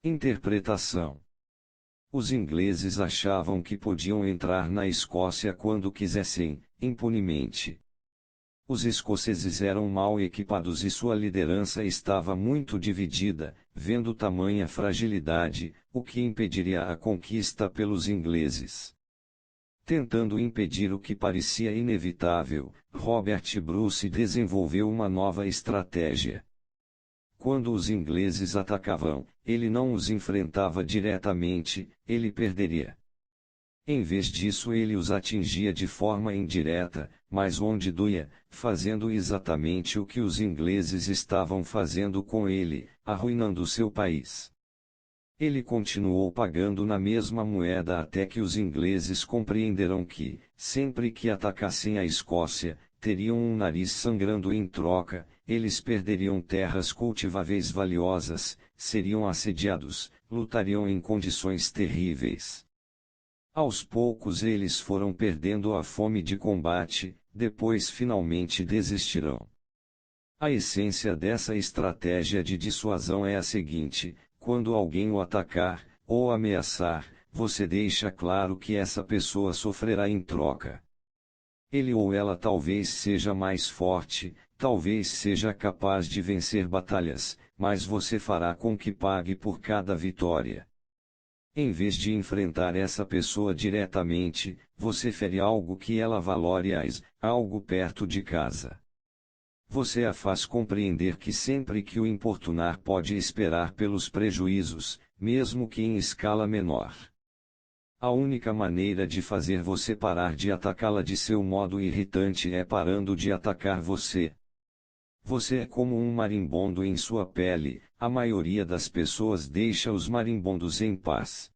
Interpretação: os ingleses achavam que podiam entrar na Escócia quando quisessem, impunemente. Os escoceses eram mal equipados e sua liderança estava muito dividida, vendo tamanha fragilidade, o que impediria a conquista pelos ingleses. Tentando impedir o que parecia inevitável, Robert Bruce desenvolveu uma nova estratégia. Quando os ingleses atacavam, ele não os enfrentava diretamente, ele perderia. Em vez disso, ele os atingia de forma indireta, mas onde doía, fazendo exatamente o que os ingleses estavam fazendo com ele, arruinando seu país. Ele continuou pagando na mesma moeda até que os ingleses compreenderam que, sempre que atacassem a Escócia, teriam um nariz sangrando em troca, eles perderiam terras cultiváveis valiosas, seriam assediados, lutariam em condições terríveis. Aos poucos eles foram perdendo a fome de combate, depois finalmente desistirão. A essência dessa estratégia de dissuasão é a seguinte: quando alguém o atacar, ou ameaçar, você deixa claro que essa pessoa sofrerá em troca. Ele ou ela talvez seja mais forte, talvez seja capaz de vencer batalhas, mas você fará com que pague por cada vitória. Em vez de enfrentar essa pessoa diretamente, você fere algo que ela valore, algo perto de casa. Você a faz compreender que sempre que o importunar pode esperar pelos prejuízos, mesmo que em escala menor. A única maneira de fazer você parar de atacá-la de seu modo irritante é parando de atacar você. Você é como um marimbondo em sua pele, a maioria das pessoas deixa os marimbondos em paz.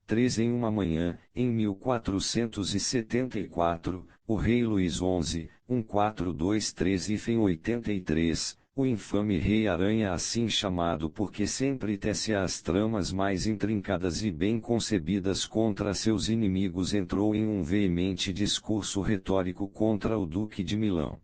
3 em uma manhã, em 1474, o rei Luís XI, 1423-83, o infame Rei Aranha, assim chamado porque sempre tece as tramas mais intrincadas e bem concebidas contra seus inimigos, entrou em um veemente discurso retórico contra o Duque de Milão.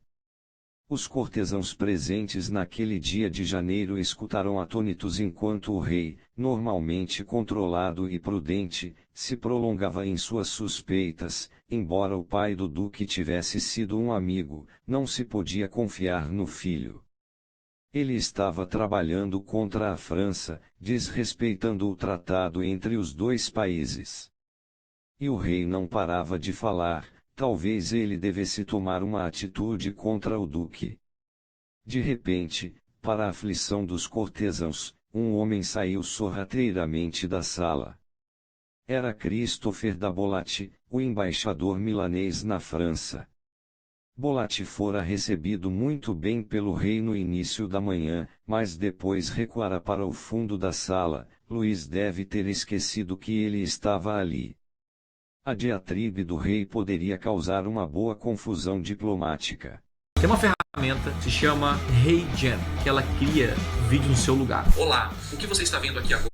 Os cortesãos presentes naquele dia de janeiro escutaram atônitos enquanto o rei, normalmente controlado e prudente, se prolongava em suas suspeitas. Embora o pai do duque tivesse sido um amigo, não se podia confiar no filho. Ele estava trabalhando contra a França, desrespeitando o tratado entre os dois países. E o rei não parava de falar. Talvez ele devesse tomar uma atitude contra o duque. De repente, para a aflição dos cortesãos, um homem saiu sorrateiramente da sala. Era Christopher da Bollate, o embaixador milanês na França. Bollate fora recebido muito bem pelo rei no início da manhã, mas depois recuara para o fundo da sala. Luís deve ter esquecido que ele estava ali. A diatribe do rei poderia causar uma boa confusão diplomática. Tem uma ferramenta que se chama HeyGen, que ela cria vídeo no seu lugar. Olá, o que você está vendo aqui agora?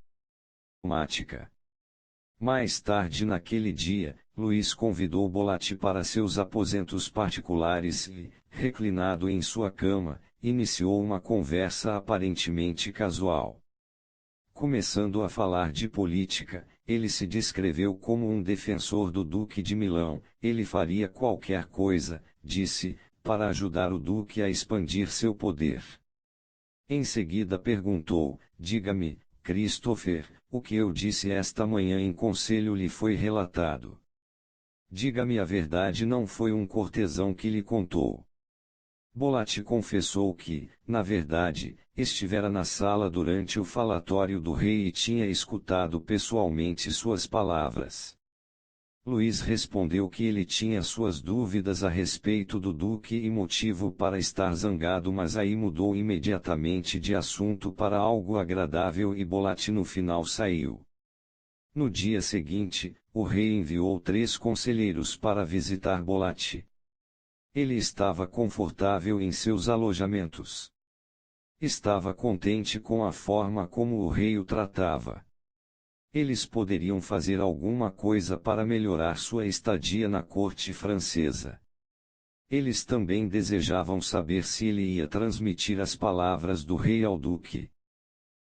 Mais tarde naquele dia, Luís convidou Bollate para seus aposentos particulares e, reclinado em sua cama, iniciou uma conversa aparentemente casual. Começando a falar de política, ele se descreveu como um defensor do Duque de Milão. Ele faria qualquer coisa, disse, para ajudar o Duque a expandir seu poder. Em seguida perguntou: diga-me, Christopher, o que eu disse esta manhã em conselho lhe foi relatado? Diga-me a verdade, não foi um cortesão que lhe contou. Bollate confessou que, na verdade, estivera na sala durante o falatório do rei e tinha escutado pessoalmente suas palavras. Luís respondeu que ele tinha suas dúvidas a respeito do duque e motivo para estar zangado, mas aí mudou imediatamente de assunto para algo agradável e Bollate no final saiu. No dia seguinte, o rei enviou 3 conselheiros para visitar Bollate. Ele estava confortável em seus alojamentos. Estava contente com a forma como o rei o tratava. Eles poderiam fazer alguma coisa para melhorar sua estadia na corte francesa. Eles também desejavam saber se ele ia transmitir as palavras do rei ao duque.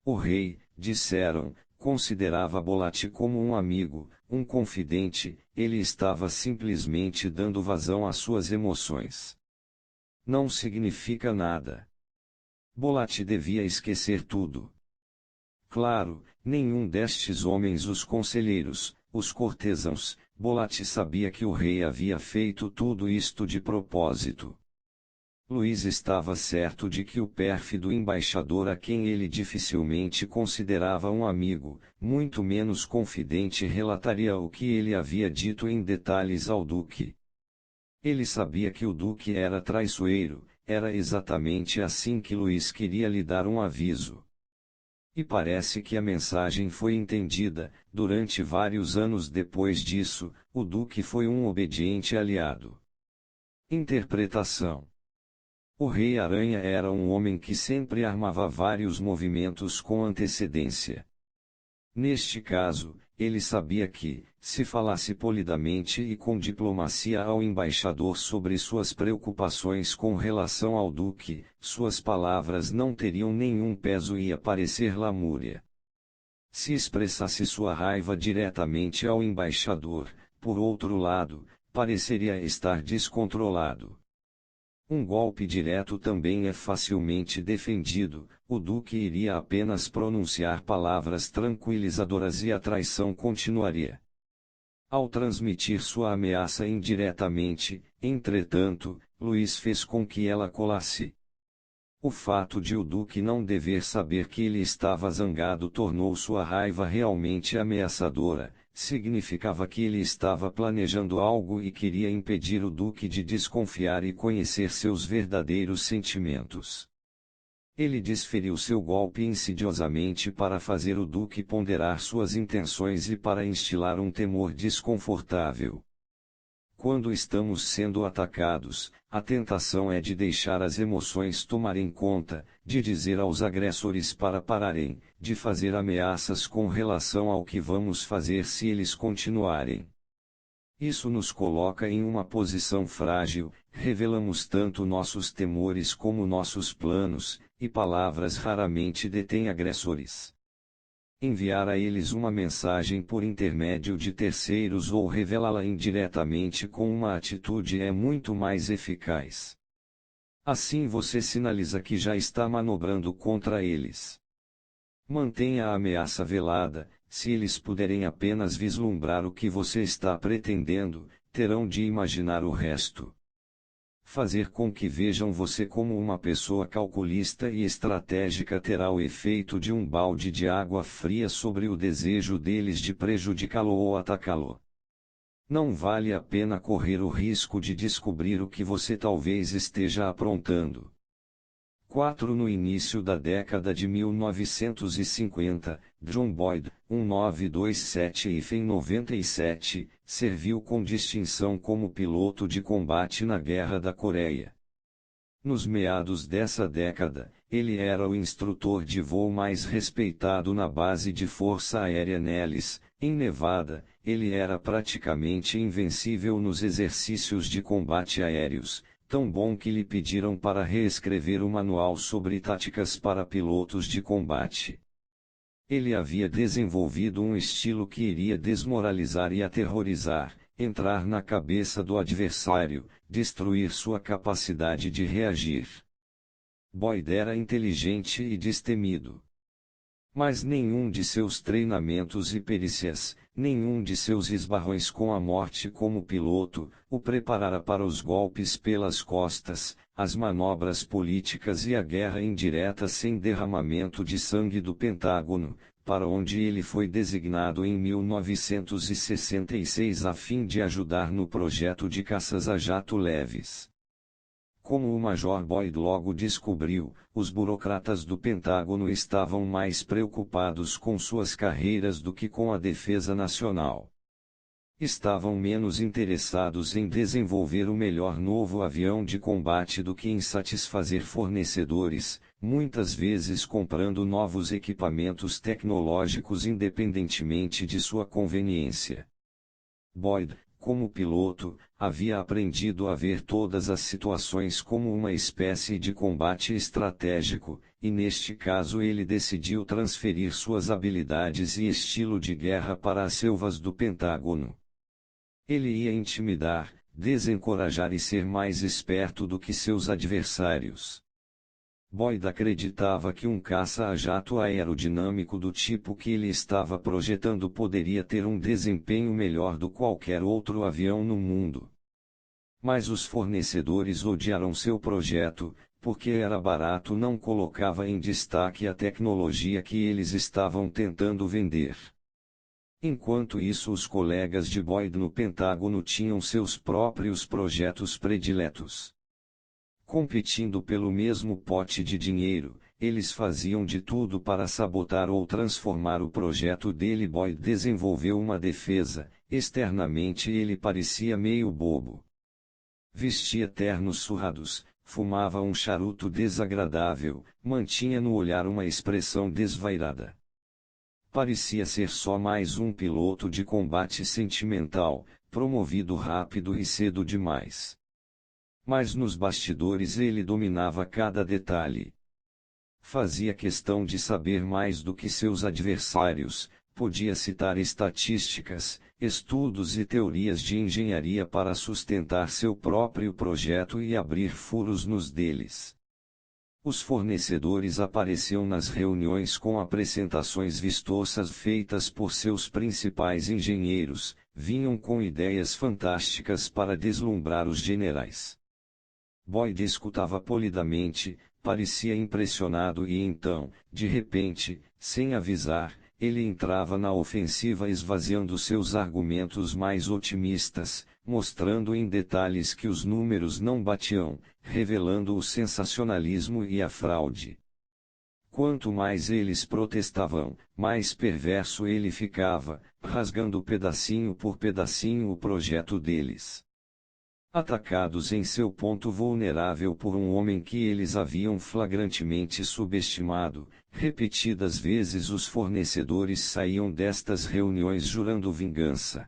O rei, disseram, considerava Bolat como um amigo, um confidente, ele estava simplesmente dando vazão às suas emoções. Não significa nada. Bolat devia esquecer tudo. Claro, nenhum destes homens, os conselheiros, os cortesãos, Bolat sabia que o rei havia feito tudo isto de propósito. Luís estava certo de que o pérfido embaixador, a quem ele dificilmente considerava um amigo, muito menos confidente, relataria o que ele havia dito em detalhes ao duque. Ele sabia que o duque era traiçoeiro, era exatamente assim que Luís queria lhe dar um aviso. E parece que a mensagem foi entendida. Durante vários anos depois disso, o duque foi um obediente aliado. Interpretação: o Rei Aranha era um homem que sempre armava vários movimentos com antecedência. Neste caso, ele sabia que, se falasse polidamente e com diplomacia ao embaixador sobre suas preocupações com relação ao duque, suas palavras não teriam nenhum peso e ia parecer lamúria. Se expressasse sua raiva diretamente ao embaixador, por outro lado, pareceria estar descontrolado. Um golpe direto também é facilmente defendido. O duque iria apenas pronunciar palavras tranquilizadoras e a traição continuaria. Ao transmitir sua ameaça indiretamente, entretanto, Luís fez com que ela colasse. O fato de o duque não dever saber que ele estava zangado tornou sua raiva realmente ameaçadora. Significava que ele estava planejando algo e queria impedir o duque de desconfiar e conhecer seus verdadeiros sentimentos. Ele desferiu seu golpe insidiosamente para fazer o duque ponderar suas intenções e para instilar um temor desconfortável. Quando estamos sendo atacados, a tentação é de deixar as emoções tomarem conta, de dizer aos agressores para pararem, de fazer ameaças com relação ao que vamos fazer se eles continuarem. Isso nos coloca em uma posição frágil, revelamos tanto nossos temores como nossos planos, e palavras raramente detêm agressores. Enviar a eles uma mensagem por intermédio de terceiros ou revelá-la indiretamente com uma atitude é muito mais eficaz. Assim você sinaliza que já está manobrando contra eles. Mantenha a ameaça velada. Se eles puderem apenas vislumbrar o que você está pretendendo, terão de imaginar o resto. Fazer com que vejam você como uma pessoa calculista e estratégica terá o efeito de um balde de água fria sobre o desejo deles de prejudicá-lo ou atacá-lo. Não vale a pena correr o risco de descobrir o que você talvez esteja aprontando. 4. No início da década de 1950, John Boyd, 1927-97, serviu com distinção como piloto de combate na Guerra da Coreia. Nos meados dessa década, ele era o instrutor de voo mais respeitado na base de Força Aérea Nellis, em Nevada. Ele era praticamente invencível nos exercícios de combate aéreos, tão bom que lhe pediram para reescrever o manual sobre táticas para pilotos de combate. Ele havia desenvolvido um estilo que iria desmoralizar e aterrorizar, entrar na cabeça do adversário, destruir sua capacidade de reagir. Boyd era inteligente e destemido. Mas nenhum de seus treinamentos e perícias, nenhum de seus esbarrões com a morte como piloto, o preparara para os golpes pelas costas, as manobras políticas e a guerra indireta sem derramamento de sangue do Pentágono, para onde ele foi designado em 1966 a fim de ajudar no projeto de caças a jato leves. Como o Major Boyd logo descobriu, os burocratas do Pentágono estavam mais preocupados com suas carreiras do que com a defesa nacional. Estavam menos interessados em desenvolver o melhor novo avião de combate do que em satisfazer fornecedores, muitas vezes comprando novos equipamentos tecnológicos independentemente de sua conveniência. Boyd, como piloto, havia aprendido a ver todas as situações como uma espécie de combate estratégico. e neste caso ele decidiu transferir suas habilidades e estilo de guerra para as selvas do Pentágono. Ele ia intimidar, desencorajar e ser mais esperto do que seus adversários. Boyd acreditava que um caça a jato aerodinâmico do tipo que ele estava projetando poderia ter um desempenho melhor do que qualquer outro avião no mundo. Mas os fornecedores odiaram seu projeto, porque era barato, não colocava em destaque a tecnologia que eles estavam tentando vender. Enquanto isso, os colegas de Boyd no Pentágono tinham seus próprios projetos prediletos. Competindo pelo mesmo pote de dinheiro, eles faziam de tudo para sabotar ou transformar o projeto dele. Boyd desenvolveu uma defesa, externamente ele parecia meio bobo. Vestia ternos surrados, fumava um charuto desagradável, mantinha no olhar uma expressão desvairada. Parecia ser só mais um piloto de combate sentimental, promovido rápido e cedo demais. Mas nos bastidores ele dominava cada detalhe. Fazia questão de saber mais do que seus adversários, podia citar estatísticas, estudos e teorias de engenharia para sustentar seu próprio projeto e abrir furos nos deles. Os fornecedores apareciam nas reuniões com apresentações vistosas feitas por seus principais engenheiros, vinham com ideias fantásticas para deslumbrar os generais. Boyd escutava polidamente, parecia impressionado e então, de repente, sem avisar, ele entrava na ofensiva esvaziando seus argumentos mais otimistas, mostrando em detalhes que os números não batiam, revelando o sensacionalismo e a fraude. Quanto mais eles protestavam, mais perverso ele ficava, rasgando pedacinho por pedacinho o projeto deles. Atacados em seu ponto vulnerável por um homem que eles haviam flagrantemente subestimado, repetidas vezes os fornecedores saíam destas reuniões jurando vingança.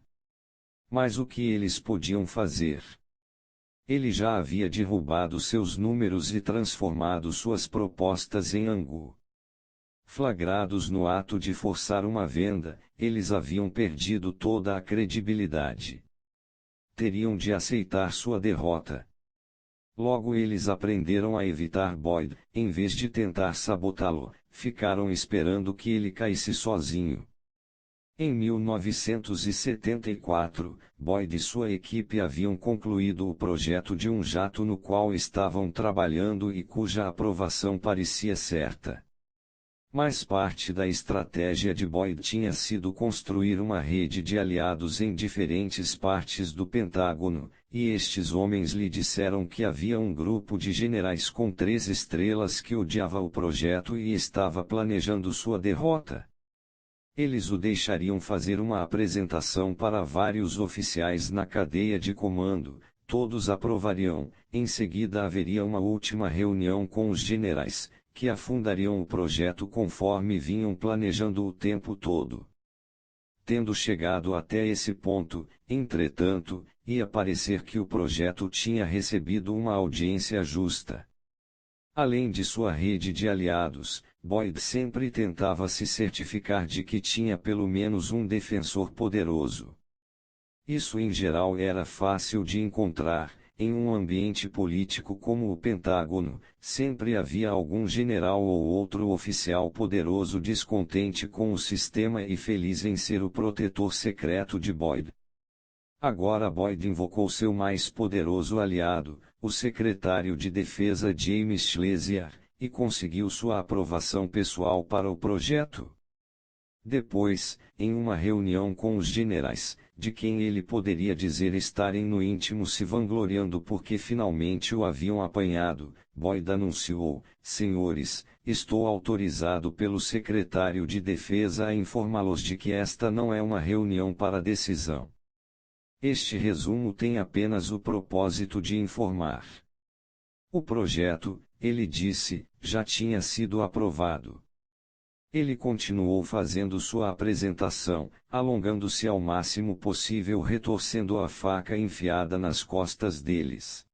Mas o que eles podiam fazer? Ele já havia derrubado seus números e transformado suas propostas em angu. Flagrados no ato de forçar uma venda, eles haviam perdido toda a credibilidade. Teriam de aceitar sua derrota. Logo eles aprenderam a evitar Boyd, em vez de tentar sabotá-lo, ficaram esperando que ele caísse sozinho. Em 1974, Boyd e sua equipe haviam concluído o projeto de um jato no qual estavam trabalhando e cuja aprovação parecia certa. Mas parte da estratégia de Boyd tinha sido construir uma rede de aliados em diferentes partes do Pentágono, e estes homens lhe disseram que havia um grupo de generais com 3 estrelas que odiava o projeto e estava planejando sua derrota. Eles o deixariam fazer uma apresentação para vários oficiais na cadeia de comando, todos aprovariam, em seguida haveria uma última reunião com os generais, que afundariam o projeto conforme vinham planejando o tempo todo. Tendo chegado até esse ponto, entretanto, ia parecer que o projeto tinha recebido uma audiência justa. Além de sua rede de aliados, Boyd sempre tentava se certificar de que tinha pelo menos um defensor poderoso. Isso em geral era fácil de encontrar. Em um ambiente político como o Pentágono, sempre havia algum general ou outro oficial poderoso descontente com o sistema e feliz em ser o protetor secreto de Boyd. Agora Boyd invocou seu mais poderoso aliado, o secretário de Defesa James Schlesier, e conseguiu sua aprovação pessoal para o projeto. Depois, em uma reunião com os generais, de quem ele poderia dizer estarem no íntimo se vangloriando porque finalmente o haviam apanhado, Boyd anunciou: "Senhores, estou autorizado pelo secretário de Defesa a informá-los de que esta não é uma reunião para decisão. Este resumo tem apenas o propósito de informar. O projeto", ele disse, "já tinha sido aprovado." Ele continuou fazendo sua apresentação, alongando-se ao máximo possível retorcendo a faca enfiada nas costas deles.